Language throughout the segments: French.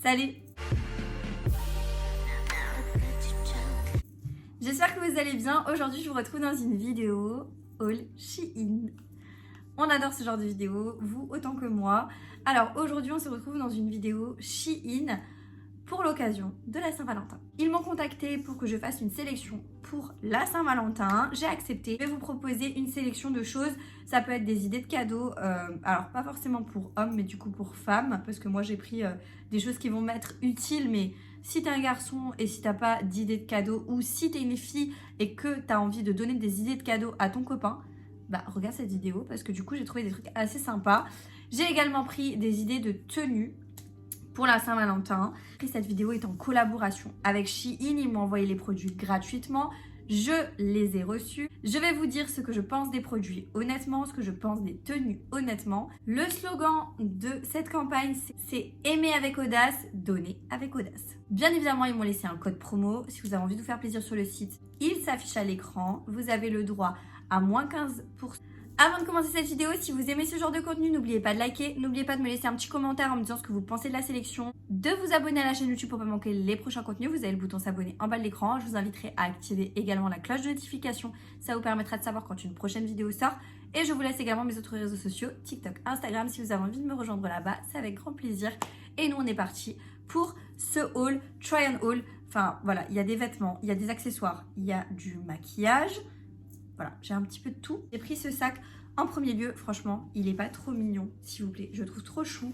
Salut! J'espère que vous allez bien. Aujourd'hui, je vous retrouve dans une vidéo haul Shein. On adore ce genre de vidéo, vous autant que moi. Alors aujourd'hui, on se retrouve dans une vidéo Shein pour l'occasion de la Saint-Valentin. Ils m'ont contacté pour que je fasse une sélection pour la Saint-Valentin. J'ai accepté. Je vais vous proposer une sélection de choses. Ça peut être des idées de cadeaux. Alors pas forcément pour hommes, mais du coup pour femmes. Parce que moi j'ai pris des choses qui vont m'être utiles. Mais si t'es un garçon et si t'as pas d'idées de cadeaux, ou si t'es une fille et que t'as envie de donner des idées de cadeaux à ton copain, bah regarde cette vidéo parce que du coup j'ai trouvé des trucs assez sympas. J'ai également pris des idées de tenues pour la Saint-Valentin. Cette vidéo est en collaboration avec Shein. Ils m'ont envoyé les produits gratuitement. Je les ai reçus. Je vais vous dire ce que je pense des produits honnêtement, ce que je pense des tenues honnêtement. Le slogan de cette campagne, c'est aimer avec audace, donner avec audace. Bien évidemment, ils m'ont laissé un code promo. Si vous avez envie de vous faire plaisir sur le site, il s'affiche à l'écran. Vous avez le droit à moins 15%. Avant de commencer cette vidéo, si vous aimez ce genre de contenu, n'oubliez pas de liker, n'oubliez pas de me laisser un petit commentaire en me disant ce que vous pensez de la sélection, de vous abonner à la chaîne YouTube pour ne pas manquer les prochains contenus. Vous avez le bouton s'abonner en bas de l'écran. Je vous inviterai à activer également la cloche de notification. Ça vous permettra de savoir quand une prochaine vidéo sort. Et je vous laisse également mes autres réseaux sociaux, TikTok, Instagram. Si vous avez envie de me rejoindre là-bas, c'est avec grand plaisir. Et nous, on est parti pour ce haul, try and haul. Enfin, voilà, il y a des vêtements, il y a des accessoires, il y a du maquillage. Voilà, j'ai un petit peu de tout. J'ai pris ce sac en premier lieu. Franchement, il est pas trop mignon, s'il vous plaît. Je le trouve trop chou.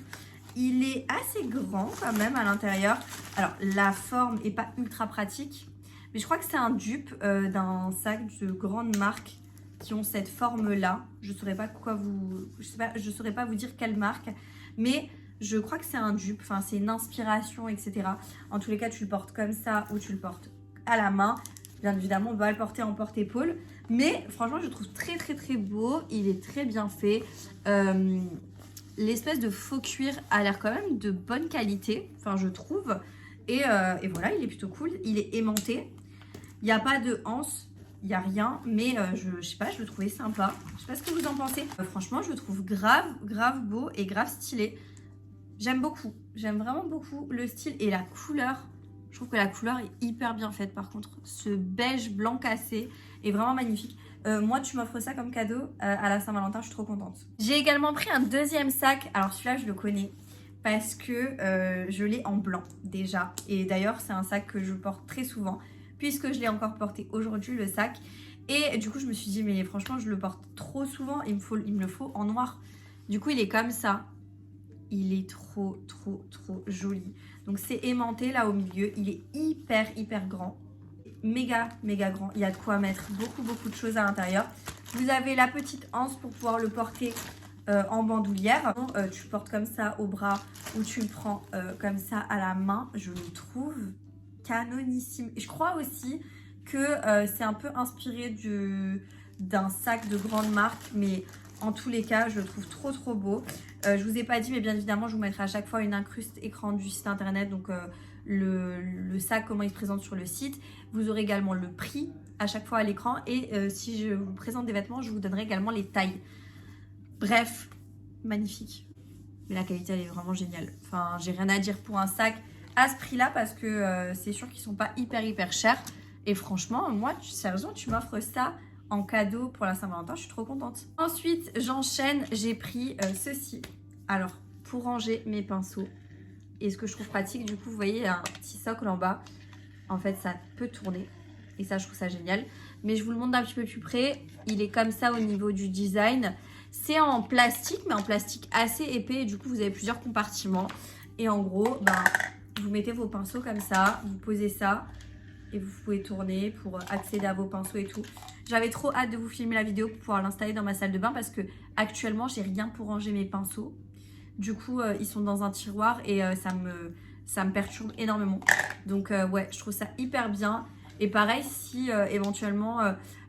Il est assez grand quand même à l'intérieur. Alors, la forme est pas ultra pratique. Mais je crois que c'est un dupe d'un sac de grandes marques qui ont cette forme-là. Je saurais pas quoi vous... Je saurais pas vous dire quelle marque. Mais je crois que c'est un dupe. Enfin, c'est une inspiration, etc. En tous les cas, tu le portes comme ça ou tu le portes à la main. Bien évidemment, on va le porter en porte-épaule. Mais franchement, je le trouve très très très beau. Il est très bien fait. L'espèce de faux cuir a l'air quand même de bonne qualité. Enfin, je trouve. Et voilà, il est plutôt cool. Il est aimanté. Il n'y a pas de anse. Il n'y a rien. Mais je sais pas, je le trouvais sympa. Je sais pas ce que vous en pensez. Franchement, je le trouve grave beau et grave stylé. J'aime beaucoup. J'aime vraiment beaucoup le style et la couleur. Je trouve que la couleur est hyper bien faite par contre. Ce beige blanc cassé est vraiment magnifique. Moi, tu m'offres ça comme cadeau à la Saint-Valentin, je suis trop contente. J'ai également pris un deuxième sac. Alors celui-là, je le connais parce que je l'ai en blanc déjà. Et d'ailleurs, c'est un sac que je porte très souvent puisque je l'ai encore porté aujourd'hui, le sac. Et du coup, je me suis dit, mais franchement, je le porte trop souvent. Il me le faut en noir. Du coup, il est comme ça. Il est trop joli. Donc c'est aimanté là au milieu. Il est hyper grand. Méga grand. Il y a de quoi mettre beaucoup de choses à l'intérieur. Vous avez la petite anse pour pouvoir le porter en bandoulière. Tu le portes comme ça au bras ou tu le prends comme ça à la main. Je le trouve canonissime. Et je crois aussi que c'est un peu inspiré d'un sac de grande marque. Mais en tous les cas, je le trouve trop beau. Je vous ai pas dit, mais bien évidemment, je vous mettrai à chaque fois une incruste écran du site internet. Donc, le sac, comment il se présente sur le site. Vous aurez également le prix à chaque fois à l'écran. Et si je vous présente des vêtements, je vous donnerai également les tailles. Bref, magnifique. Mais la qualité, elle est vraiment géniale. Enfin, j'ai rien à dire pour un sac à ce prix-là parce que c'est sûr qu'ils sont pas hyper chers. Et franchement, moi, sérieusement, tu m'offres ça en cadeau pour la Saint-Valentin, je suis trop contente. Ensuite, j'enchaîne, j'ai pris ceci. Alors, pour ranger mes pinceaux. Et ce que je trouve pratique, du coup, vous voyez, il y a un petit socle en bas. En fait, ça peut tourner. Et ça, je trouve ça génial. Mais je vous le montre d'un petit peu plus près. Il est comme ça au niveau du design. C'est en plastique, mais en plastique assez épais. Et du coup, vous avez plusieurs compartiments. Et en gros, vous mettez vos pinceaux comme ça. Vous posez ça. Et vous pouvez tourner pour accéder à vos pinceaux et tout. J'avais trop hâte de vous filmer la vidéo pour pouvoir l'installer dans ma salle de bain parce que actuellement j'ai rien pour ranger mes pinceaux. Du coup ils sont dans un tiroir et ça me perturbe énormément. Donc ouais, je trouve ça hyper bien. Et pareil, si éventuellement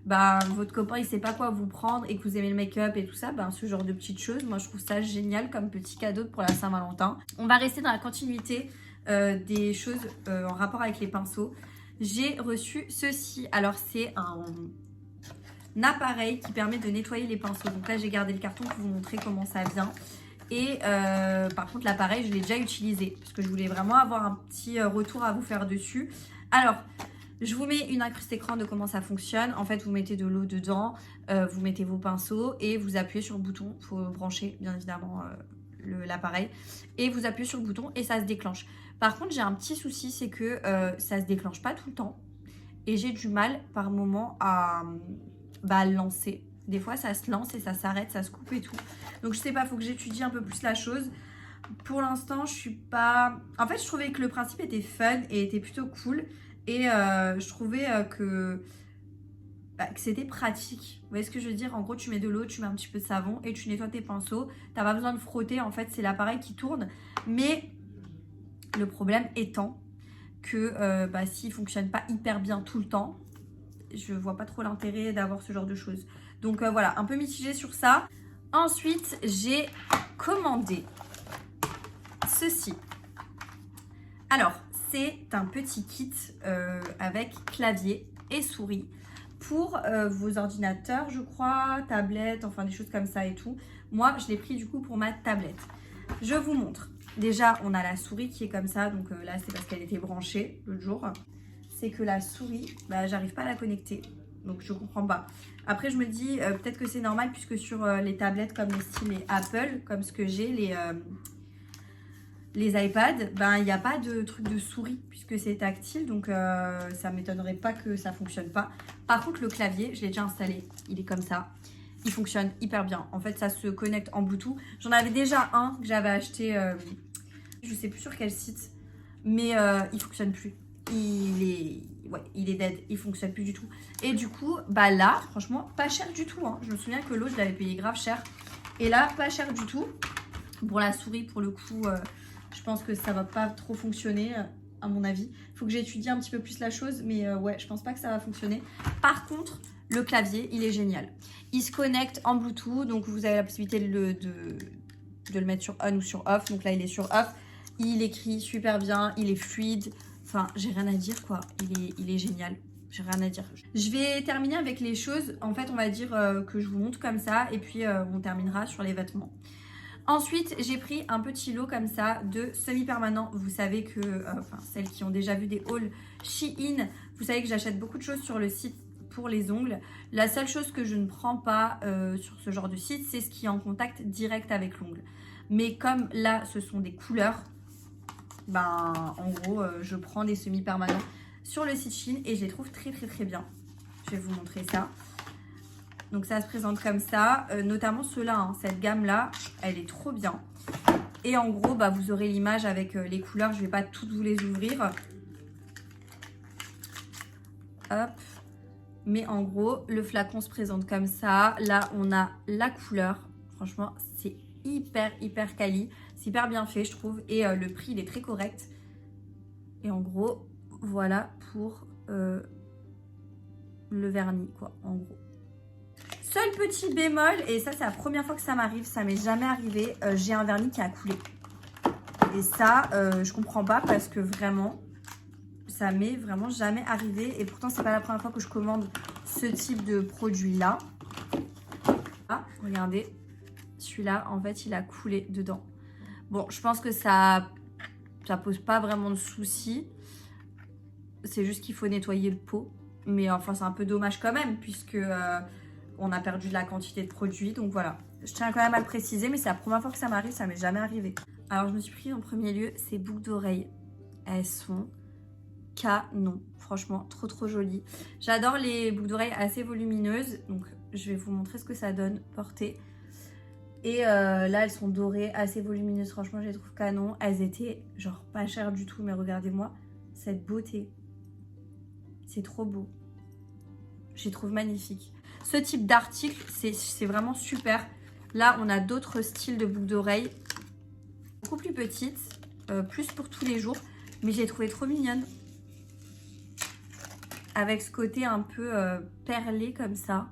votre copain il sait pas quoi vous prendre et que vous aimez le make-up et tout ça, ce genre de petites choses, moi je trouve ça génial comme petit cadeau pour la Saint-Valentin. On va rester dans la continuité des choses en rapport avec les pinceaux. J'ai reçu ceci. Alors c'est un appareil qui permet de nettoyer les pinceaux. Donc là j'ai gardé le carton pour vous montrer comment ça vient. Et par contre l'appareil je l'ai déjà utilisé parce que je voulais vraiment avoir un petit retour à vous faire dessus. Alors je vous mets une incruste écran de comment ça fonctionne. En fait vous mettez de l'eau dedans, vous mettez vos pinceaux et vous appuyez sur le bouton. Il faut brancher bien évidemment l'appareil et vous appuyez sur le bouton et ça se déclenche. Par contre j'ai un petit souci, c'est que ça se déclenche pas tout le temps et j'ai du mal par moment à le lancer. Des fois ça se lance et ça s'arrête, ça se coupe et tout. Donc je sais pas, faut que j'étudie un peu plus la chose. Pour l'instant je suis pas... En fait je trouvais que le principe était fun et était plutôt cool. Et je trouvais que c'était pratique. Vous voyez ce que je veux dire? En gros, tu mets de l'eau, tu mets un petit peu de savon et tu nettoies tes pinceaux. T'as pas besoin de frotter, en fait, c'est l'appareil qui tourne. Mais le problème étant que s'il fonctionne pas hyper bien tout le temps, je vois pas trop l'intérêt d'avoir ce genre de choses. Donc voilà, un peu mitigée sur ça. Ensuite, j'ai commandé ceci. Alors, c'est un petit kit avec clavier et souris pour vos ordinateurs, je crois, tablettes, enfin des choses comme ça et tout. Moi, je l'ai pris du coup pour ma tablette. Je vous montre. Déjà, on a la souris qui est comme ça. Donc là, c'est parce qu'elle était branchée l'autre jour. C'est que la souris, j'arrive pas à la connecter. Donc, je comprends pas. Après, je me dis, peut-être que c'est normal puisque sur les tablettes comme les styles Apple, comme ce que j'ai, les iPads, il n'y a pas de truc de souris puisque c'est tactile, donc ça m'étonnerait pas que ça fonctionne pas. Par contre le clavier, je l'ai déjà installé, il est comme ça, il fonctionne hyper bien. En fait ça se connecte en Bluetooth. J'en avais déjà un que j'avais acheté, je sais plus sur quel site, mais il fonctionne plus. Il est dead, il fonctionne plus du tout. Et du coup, là, franchement, pas cher du tout. Hein. Je me souviens que l'autre, je l'avais payé grave cher. Et là, pas cher du tout. Pour la souris, pour le coup, je pense que ça va pas trop fonctionner, à mon avis. Il faut que j'étudie un petit peu plus la chose, mais ouais, je pense pas que ça va fonctionner. Par contre, le clavier, il est génial. Il se connecte en Bluetooth, donc vous avez la possibilité de le mettre sur on ou sur off. Donc là, il est sur off. Il écrit super bien, il est fluide. Enfin, j'ai rien à dire, quoi. Il est génial. J'ai rien à dire. Je vais terminer avec les choses. En fait, on va dire que je vous montre comme ça. Et puis, on terminera sur les vêtements. Ensuite, j'ai pris un petit lot comme ça de semi-permanent. Vous savez que, celles qui ont déjà vu des hauls Shein, vous savez que j'achète beaucoup de choses sur le site pour les ongles. La seule chose que je ne prends pas sur ce genre de site, c'est ce qui est en contact direct avec l'ongle. Mais comme là, ce sont des couleurs, en gros, je prends des semi-permanents sur le site Shein et je les trouve très très très bien. Je vais vous montrer ça. Donc ça se présente comme ça, notamment ceux-là, hein, cette gamme-là, elle est trop bien. Et en gros, vous aurez l'image avec les couleurs, je ne vais pas toutes vous les ouvrir. Hop. Mais en gros, le flacon se présente comme ça. Là, on a la couleur. Franchement, c'est hyper quali. C'est hyper bien fait, je trouve. Et le prix, il est très correct. Et en gros, voilà pour le vernis, quoi, en gros. Seul petit bémol, et ça c'est la première fois que ça m'arrive, ça m'est jamais arrivé, j'ai un vernis qui a coulé. Et ça, je comprends pas parce que vraiment, ça m'est vraiment jamais arrivé. Et pourtant, c'est pas la première fois que je commande ce type de produit-là. Ah, regardez, celui-là, en fait, il a coulé dedans. Bon, je pense que ça pose pas vraiment de soucis. C'est juste qu'il faut nettoyer le pot. Mais enfin, c'est un peu dommage quand même, puisque... on a perdu de la quantité de produits, donc voilà. Je tiens quand même à le préciser, mais c'est la première fois que ça m'arrive, ça m'est jamais arrivé. Alors, je me suis pris en premier lieu ces boucles d'oreilles. Elles sont canon. Franchement, trop jolies. J'adore les boucles d'oreilles assez volumineuses, donc je vais vous montrer ce que ça donne portée. Et là, elles sont dorées, assez volumineuses. Franchement, je les trouve canon. Elles étaient genre pas chères du tout, mais regardez-moi cette beauté. C'est trop beau. Je les trouve magnifiques. Ce type d'article, c'est vraiment super. Là, on a d'autres styles de boucles d'oreilles. Beaucoup plus petites, plus pour tous les jours. Mais je les trouvais trop mignonnes. Avec ce côté un peu perlé comme ça.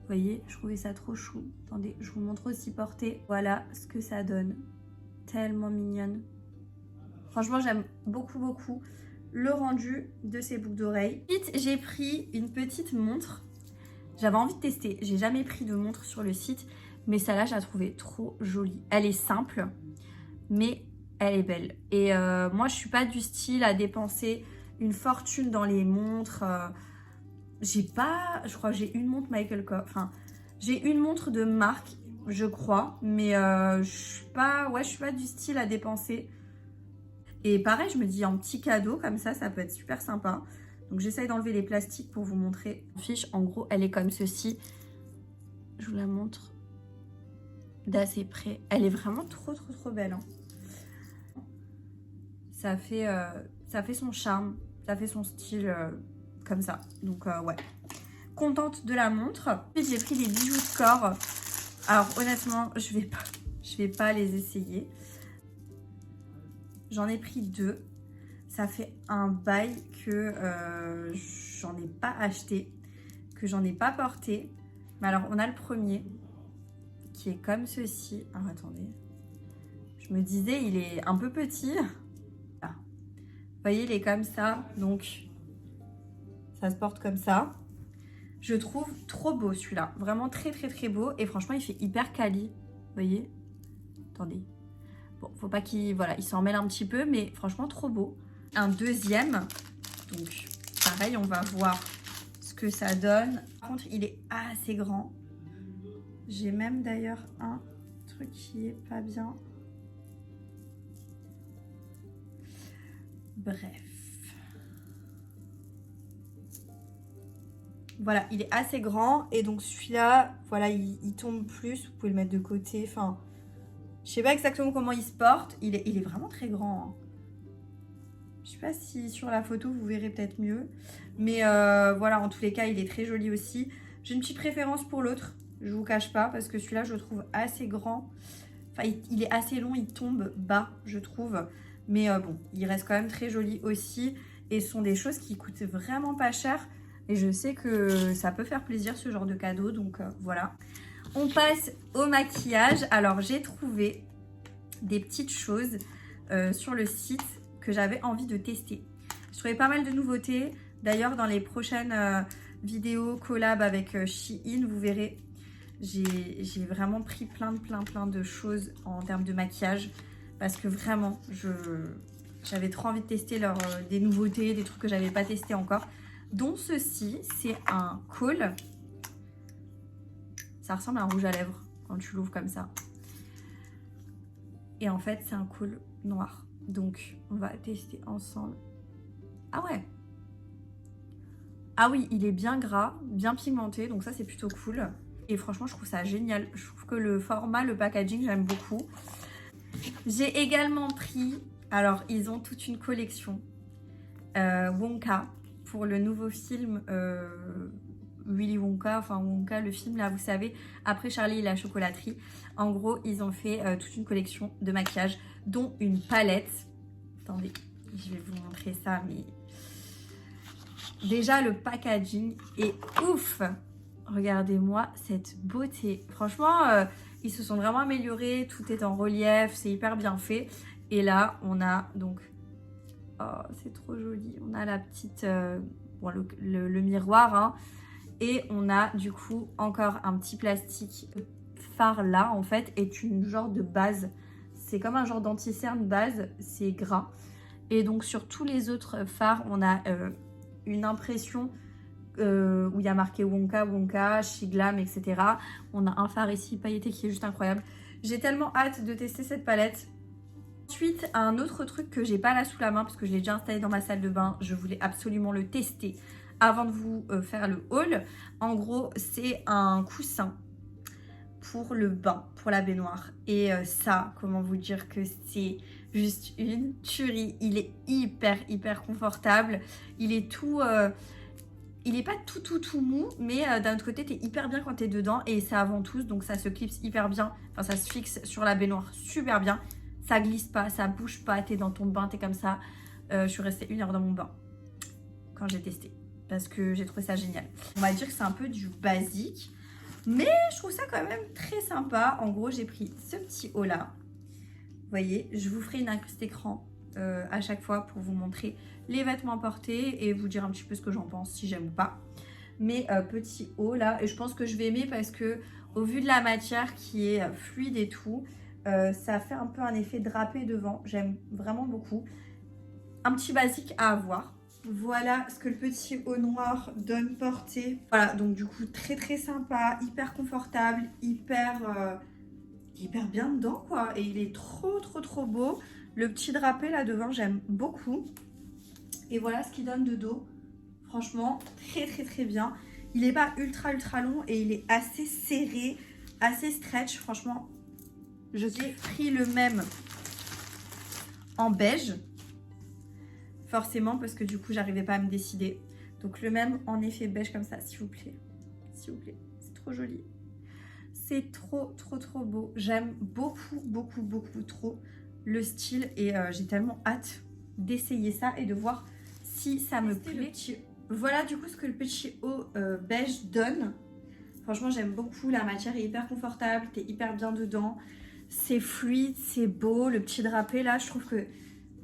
Vous voyez, je trouvais ça trop chou. Attendez, je vous montre aussi portée. Voilà ce que ça donne. Tellement mignonne. Franchement, j'aime beaucoup le rendu de ces boucles d'oreilles. Ensuite, j'ai pris une petite montre. J'avais envie de tester. J'ai jamais pris de montre sur le site. Mais celle-là, je la trouvais trop jolie. Elle est simple, mais elle est belle. Et moi, je suis pas du style à dépenser une fortune dans les montres. J'ai pas... Je crois que j'ai une montre Michael Kors. Enfin, j'ai une montre de marque, je crois. Mais je suis pas... Ouais, je suis pas du style à dépenser. Et pareil, je me dis en petit cadeau, comme ça peut être super sympa. Donc, j'essaye d'enlever les plastiques pour vous montrer. La fiche, en gros, elle est comme ceci. Je vous la montre d'assez près. Elle est vraiment trop belle. Hein. Ça fait son charme, ça fait son style comme ça. Donc ouais, contente de la montre. Ensuite, j'ai pris des bijoux de corps. Alors honnêtement, je vais pas les essayer. J'en ai pris 2. Ça fait un bail que j'en ai pas acheté, que j'en ai pas porté. Mais alors on a le premier qui est comme ceci. Alors attendez, je me disais il est un peu petit. Là. Vous voyez, il est comme ça, donc ça se porte comme ça. Je trouve trop beau celui-là, vraiment très beau. Et franchement, il fait hyper quali. Vous voyez, attendez. Bon, faut pas qu'il... Voilà, il s'en mêle un petit peu, mais franchement, trop beau. Un deuxième, donc pareil, on va voir ce que ça donne. Par contre, il est assez grand. J'ai même d'ailleurs un truc qui est pas bien. Bref. Voilà, il est assez grand. Et donc celui-là, voilà, il tombe plus. Vous pouvez le mettre de côté. Enfin, je sais pas exactement comment il se porte. Il est vraiment très grand. Hein. Je sais pas si sur la photo, vous verrez peut-être mieux. Mais voilà, en tous les cas, il est très joli aussi. J'ai une petite préférence pour l'autre. Je vous cache pas, parce que celui-là, je le trouve assez grand. Enfin, il est assez long, il tombe bas, je trouve. Mais bon, il reste quand même très joli aussi. Et ce sont des choses qui coûtent vraiment pas cher. Et je sais que ça peut faire plaisir, ce genre de cadeau. Donc voilà. On passe au maquillage. Alors, j'ai trouvé des petites choses sur le site que j'avais envie de tester. Je trouvais pas mal de nouveautés. D'ailleurs, dans les prochaines vidéos collab avec Shein, vous verrez, j'ai vraiment pris plein de choses en termes de maquillage. Parce que vraiment, j'avais trop envie de tester des nouveautés, des trucs que j'avais pas testé encore. Dont ceci, c'est un col. Ça ressemble à un rouge à lèvres quand tu l'ouvres comme ça. Et en fait, c'est un col noir. Donc, on va tester ensemble. Ah ouais. Ah oui, il est bien gras, bien pigmenté. Donc ça, c'est plutôt cool. Et franchement, je trouve ça génial. Je trouve que le format, le packaging, j'aime beaucoup. J'ai également pris... Alors, ils ont toute une collection. Wonka. Pour le nouveau film Willy Wonka. Enfin, Wonka, le film, là, vous savez. Après Charlie et la chocolaterie. En gros, ils ont fait toute une collection de maquillage, dont une palette. Attendez, je vais vous montrer ça, mais... Déjà, le packaging est ouf. Regardez-moi cette beauté. Franchement, ils se sont vraiment améliorés. Tout est en relief, c'est hyper bien fait. Et là, on a donc... Oh, c'est trop joli. On a la petite... bon, le miroir, hein. Et on a du coup encore un petit plastique. Le fard là, en fait, est une genre de base. C'est comme un genre d'anti-cerne base. C'est gras. Et donc, sur tous les autres fards, on a une impression où il y a marqué Wonka, Shiglam, etc. On a un fard ici pailleté qui est juste incroyable. J'ai tellement hâte de tester cette palette. Ensuite, un autre truc que j'ai pas là sous la main parce que je l'ai déjà installé dans ma salle de bain. Je voulais absolument le tester avant de vous faire le haul. En gros, c'est un coussin pour le bain, pour la baignoire. Et ça, comment vous dire que c'est juste une tuerie. Il est hyper confortable. Il est tout... il est pas tout mou, mais d'un autre côté, t'es hyper bien quand t'es dedans. Et ça avant tous, donc ça se clipse hyper bien. Enfin, ça se fixe sur la baignoire super bien. Ça glisse pas, ça bouge pas, t'es dans ton bain, t'es comme ça. Je suis restée 1 heure dans mon bain quand j'ai testé. Parce que j'ai trouvé ça génial. On va dire que c'est un peu du basique. Mais je trouve ça quand même très sympa. En gros, j'ai pris ce petit haut là. Vous voyez, je vous ferai une incruste écran à chaque fois pour vous montrer les vêtements portés et vous dire un petit peu ce que j'en pense, si j'aime ou pas. Mais petit haut là, et je pense que je vais aimer parce que Au vu de la matière qui est fluide et tout, ça fait un peu un effet drapé devant. J'aime vraiment beaucoup. Un petit basique à avoir. Voilà ce que le petit haut noir donne porté. Voilà, donc du coup très très sympa, hyper confortable, hyper bien dedans quoi. Et il est trop beau. Le petit drapé là devant, j'aime beaucoup. Et voilà ce qu'il donne de dos. Franchement, très bien. Il n'est pas ultra long et il est assez serré, assez stretch. Franchement, j'ai pris le même en beige. Forcément, parce que du coup, j'arrivais pas à me décider. Donc le même en effet beige comme ça, s'il vous plaît. S'il vous plaît, c'est trop joli. C'est trop beau. J'aime beaucoup trop le style. Et j'ai tellement hâte d'essayer ça et de voir si ça me plaît. Voilà du coup ce que le petit haut beige donne. Franchement, j'aime beaucoup. La matière est hyper confortable. T'es hyper bien dedans. C'est fluide, c'est beau. Le petit drapé là, je trouve que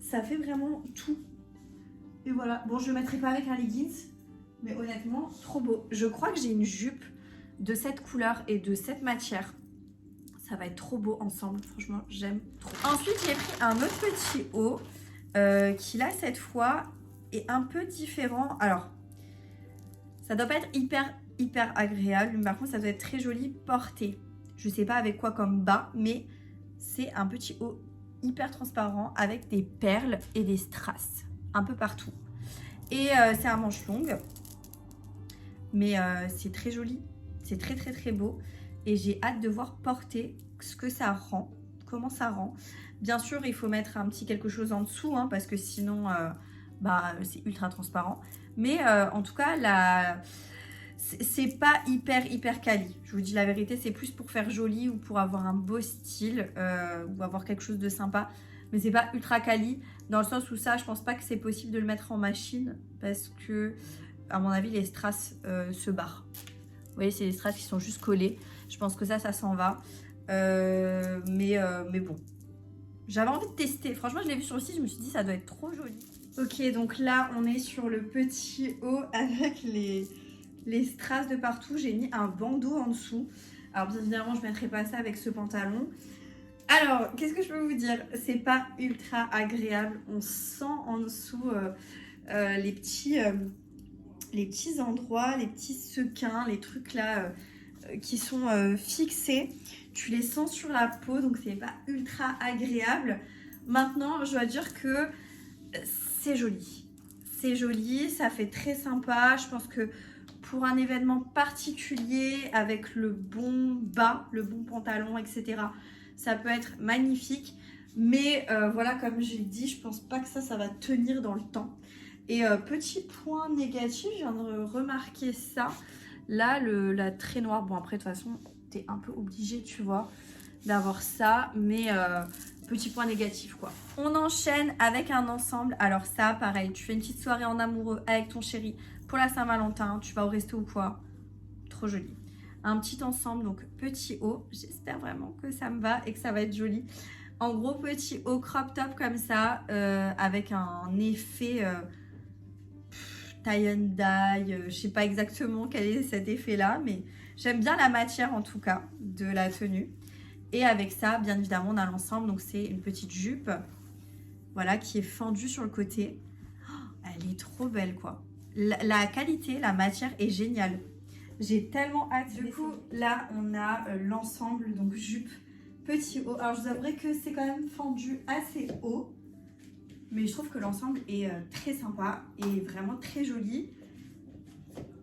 ça fait vraiment tout. Et voilà. Bon, je le mettrai pas avec un leggings. Mais honnêtement, trop beau. Je crois que j'ai une jupe de cette couleur et de cette matière. Ça va être trop beau ensemble. Franchement, j'aime trop. Ensuite, j'ai pris un autre petit haut qui là, cette fois, est un peu différent. Alors, ça doit pas être hyper agréable. Mais par contre, ça doit être très joli porté. Je sais pas avec quoi comme bas, mais c'est un petit haut hyper transparent avec des perles et des strass un peu partout. Et c'est un manche longue. Mais c'est très joli. C'est très beau. Et j'ai hâte de voir porter ce que ça rend. Comment ça rend. Bien sûr, il faut mettre un petit quelque chose en dessous. Hein, parce que sinon, c'est ultra transparent. Mais en tout cas, c'est pas hyper quali. Je vous dis la vérité, c'est plus pour faire joli ou pour avoir un beau style. Ou avoir quelque chose de sympa. Mais c'est pas ultra quali. Dans le sens où ça, je pense pas que c'est possible de le mettre en machine. Parce que, à mon avis, les strass se barrent. Vous voyez, c'est les strass qui sont juste collés. Je pense que ça s'en va. Mais bon. J'avais envie de tester. Franchement, je l'ai vu sur le site. Je me suis dit, ça doit être trop joli. Ok, donc là, on est sur le petit haut avec les strass de partout. J'ai mis un bandeau en dessous. Alors, bien évidemment, je ne mettrai pas ça avec ce pantalon. Alors, qu'est-ce que je peux vous dire? C'est pas ultra agréable. On sent en dessous les petits endroits, les petits sequins, les trucs là qui sont fixés. Tu les sens sur la peau, donc c'est pas ultra agréable. Maintenant, je dois dire que c'est joli. C'est joli, ça fait très sympa. Je pense que pour un événement particulier, avec le bon bas, le bon pantalon, etc., ça peut être magnifique. Mais voilà, comme j'ai dit, je pense pas que ça va tenir dans le temps. Et petit point négatif, je viens de remarquer ça. Là, la trait noire, bon après de toute façon, t'es un peu obligé, tu vois, d'avoir ça. Mais petit point négatif, quoi. On enchaîne avec un ensemble. Alors ça, pareil, tu fais une petite soirée en amoureux avec ton chéri pour la Saint-Valentin. Tu vas au resto ou quoi. Trop joli. Un petit ensemble, donc petit haut. J'espère vraiment que ça me va et que ça va être joli. En gros, petit haut crop top comme ça, avec un effet tie and dye. Je sais pas exactement quel est cet effet-là, mais j'aime bien la matière en tout cas de la tenue. Et avec ça, bien évidemment, on a l'ensemble. Donc c'est une petite jupe, voilà, qui est fendue sur le côté. Oh, elle est trop belle, quoi. La qualité, la matière est géniale. J'ai tellement hâte. Du coup, là, on a l'ensemble, donc jupe, petit haut. Alors, je vous avouerai que c'est quand même fendu assez haut. Mais je trouve que l'ensemble est très sympa et vraiment très joli.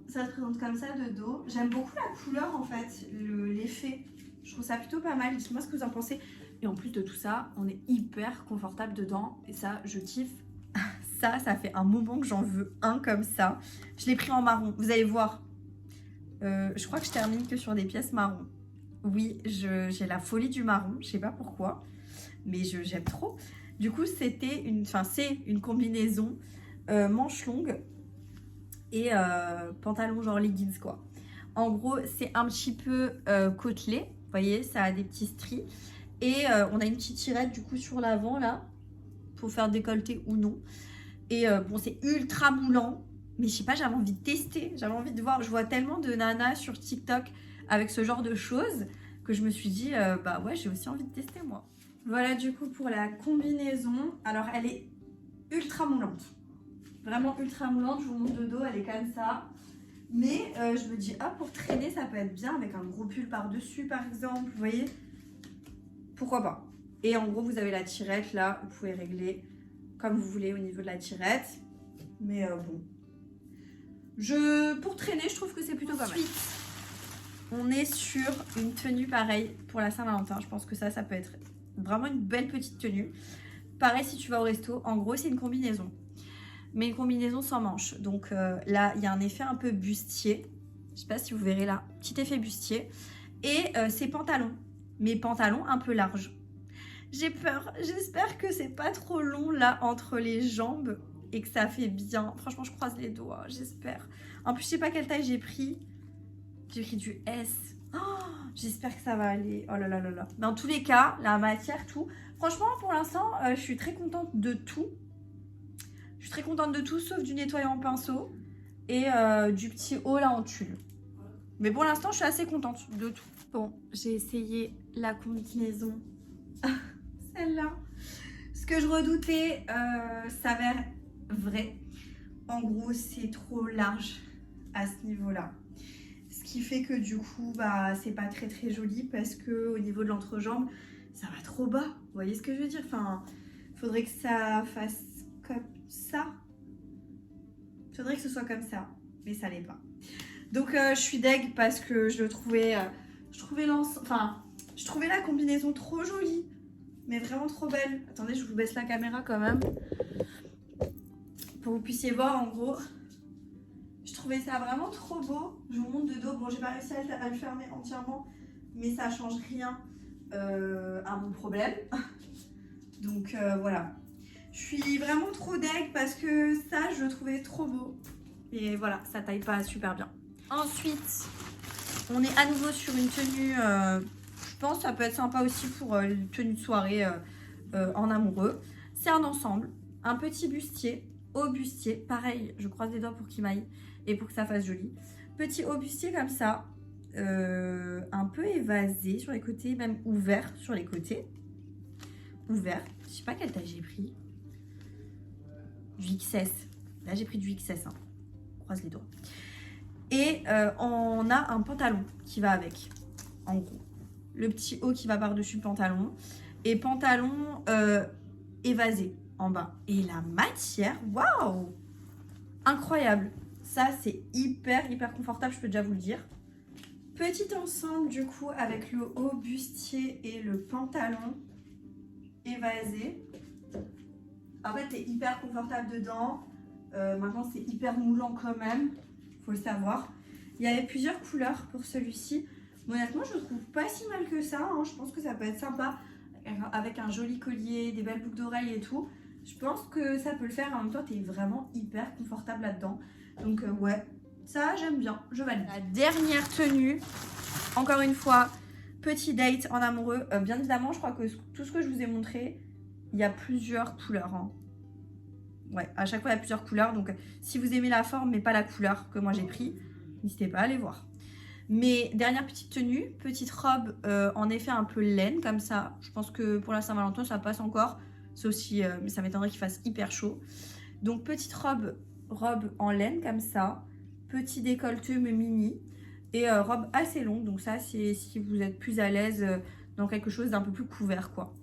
Ça se présente comme ça de dos. J'aime beaucoup la couleur, en fait, l'effet. Je trouve ça plutôt pas mal. Dites-moi ce que vous en pensez. Et en plus de tout ça, on est hyper confortable dedans. Et ça, je kiffe. Ça fait un moment que j'en veux un comme ça. Je l'ai pris en marron. Vous allez voir. Je crois que je termine que sur des pièces marron. Oui, j'ai la folie du marron. Je sais pas pourquoi. Mais j'aime trop. Du coup, c'est une combinaison manche longue et pantalon genre leggings, quoi. En gros, c'est un petit peu côtelé. Vous voyez, ça a des petits stries. Et on a une petite tirette du coup sur l'avant là, pour faire décolleté ou non. Et bon, c'est ultra moulant. Mais je sais pas, j'avais envie de tester. J'avais envie de voir. Je vois tellement de nanas sur TikTok avec ce genre de choses que je me suis dit, bah ouais, j'ai aussi envie de tester moi. Voilà du coup pour la combinaison. Alors elle est ultra moulante. Vraiment ultra moulante, je vous montre de dos, elle est comme ça. Mais je me dis, ah, pour traîner, ça peut être bien avec un gros pull par-dessus par exemple, vous voyez. Pourquoi pas. Et en gros, vous avez la tirette là, vous pouvez régler comme vous voulez au niveau de la tirette. Mais bon. Pour traîner, je trouve que c'est plutôt pas mal. On est sur une tenue pareille pour la Saint-Valentin. Je pense que ça peut être vraiment une belle petite tenue. Pareil si tu vas au resto. En gros, c'est une combinaison. Mais une combinaison sans manches. Donc là, il y a un effet un peu bustier. Je sais pas si vous verrez là. Petit effet bustier. Et ces pantalons. Mes pantalons un peu larges. J'ai peur. J'espère que c'est pas trop long là entre les jambes. Et que ça fait bien. Franchement, je croise les doigts. J'espère. En plus, je sais pas quelle taille j'ai pris. J'ai pris du S. Oh, j'espère que ça va aller. Oh là là là là. Dans tous les cas, la matière, tout. Franchement, pour l'instant, je suis très contente de tout. Je suis très contente de tout, sauf du nettoyant pinceau et du petit haut là en tulle. Mais pour l'instant, je suis assez contente de tout. Bon, j'ai essayé la combinaison. Celle-là. Ce que je redoutais s'avère vrai. En gros, c'est trop large à ce niveau-là. Ce qui fait que du coup, bah, c'est pas très très joli parce que au niveau de l'entrejambe, ça va trop bas. Vous voyez ce que je veux dire? Enfin, faudrait que ça fasse comme ça. Faudrait que ce soit comme ça, mais ça l'est pas. Donc je suis deg parce que je trouvais la combinaison trop jolie, mais vraiment trop belle. Attendez, je vous baisse la caméra quand même pour que vous puissiez voir en gros. Je trouvais ça vraiment trop beau. Je vous montre de dos. Bon, j'ai pas réussi à le fermer entièrement, mais ça change rien à mon problème. Donc voilà. Je suis vraiment trop deg parce que ça, je le trouvais trop beau. Et voilà, ça taille pas super bien. Ensuite, on est à nouveau sur une tenue, je pense que ça peut être sympa aussi pour une tenue de soirée en amoureux. C'est un ensemble, un petit bustier, haut bustier. Pareil, je croise les doigts pour qu'il m'aille et pour que ça fasse joli. Petit haut bustier comme ça, un peu évasé sur les côtés, même ouvert sur les côtés. Ouvert, je sais pas quelle taille j'ai pris. Du XS. Là, j'ai pris du XS. Hein. Croise les doigts. Et on a un pantalon qui va avec. En gros. Le petit haut qui va par-dessus le pantalon. Et pantalon évasé en bas. Et la matière, waouh! Incroyable. Ça, c'est hyper confortable, je peux déjà vous le dire. Petit ensemble, du coup, avec le haut bustier et le pantalon évasé. En fait, t'es hyper confortable dedans. Maintenant, c'est hyper moulant quand même. Faut le savoir. Il y avait plusieurs couleurs pour celui-ci. Honnêtement, je le trouve pas si mal que ça. Hein. Je pense que ça peut être sympa avec un joli collier, des belles boucles d'oreilles et tout. Je pense que ça peut le faire. En même temps, t'es vraiment hyper confortable là-dedans. Donc ouais, ça j'aime bien. Je valide. La dernière tenue, encore une fois, petit date en amoureux. Bien évidemment, je crois que tout ce que je vous ai montré, il y a plusieurs couleurs. Hein. Ouais, à chaque fois, il y a plusieurs couleurs. Donc, si vous aimez la forme, mais pas la couleur que moi j'ai pris, n'hésitez pas à aller voir. Mais dernière petite tenue, petite robe en effet un peu laine, comme ça. Je pense que pour la Saint-Valentin, ça passe encore. Sauf si, mais ça m'étonnerait qu'il fasse hyper chaud. Donc, petite robe en laine, comme ça. Petit décolleté, mais mini. Et robe assez longue. Donc, ça, c'est si vous êtes plus à l'aise dans quelque chose d'un peu plus couvert, quoi.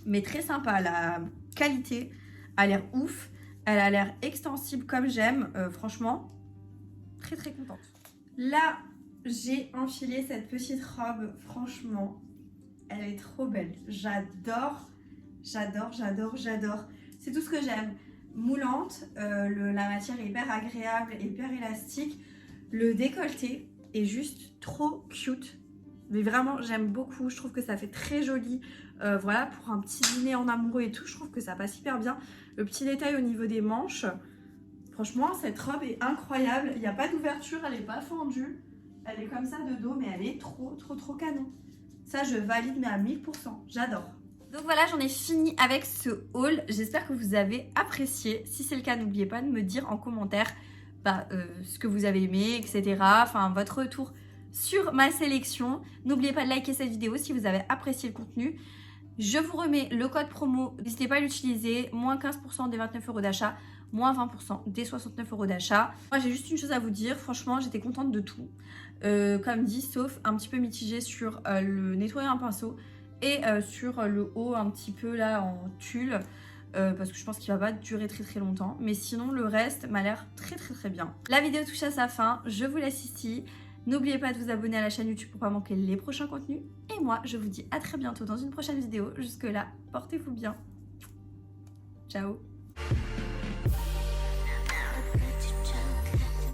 Mais très sympa, la qualité a l'air ouf, elle a l'air extensible comme j'aime, franchement, très contente. Là, j'ai enfilé cette petite robe, franchement, elle est trop belle, j'adore, c'est tout ce que j'aime. Moulante, la matière est hyper agréable, hyper élastique, le décolleté est juste trop cute. Mais vraiment, j'aime beaucoup. Je trouve que ça fait très joli. Voilà, pour un petit dîner en amoureux et tout, je trouve que ça passe hyper bien. Le petit détail au niveau des manches. Franchement, cette robe est incroyable. Il n'y a pas d'ouverture, elle n'est pas fendue. Elle est comme ça de dos, mais elle est trop canon. Ça, je valide, mais à 1000%. J'adore. Donc voilà, j'en ai fini avec ce haul. J'espère que vous avez apprécié. Si c'est le cas, n'oubliez pas de me dire en commentaire ce que vous avez aimé, etc. Enfin, votre retour sur ma sélection. N'oubliez pas de liker cette vidéo si vous avez apprécié le contenu. Je vous remets le code promo, n'hésitez pas à l'utiliser, moins 15% des 29 € d'achat, moins 20% des 69 € d'achat. Moi j'ai juste une chose à vous dire, franchement j'étais contente de tout. Comme dit, sauf un petit peu mitigé sur le nettoyer un pinceau et sur le haut un petit peu là en tulle. Parce que je pense qu'il va pas durer très longtemps. Mais sinon le reste m'a l'air très bien. La vidéo touche à sa fin, je vous laisse ici. N'oubliez pas de vous abonner à la chaîne YouTube pour pas manquer les prochains contenus. Et moi, je vous dis à très bientôt dans une prochaine vidéo. Jusque là, portez-vous bien. Ciao.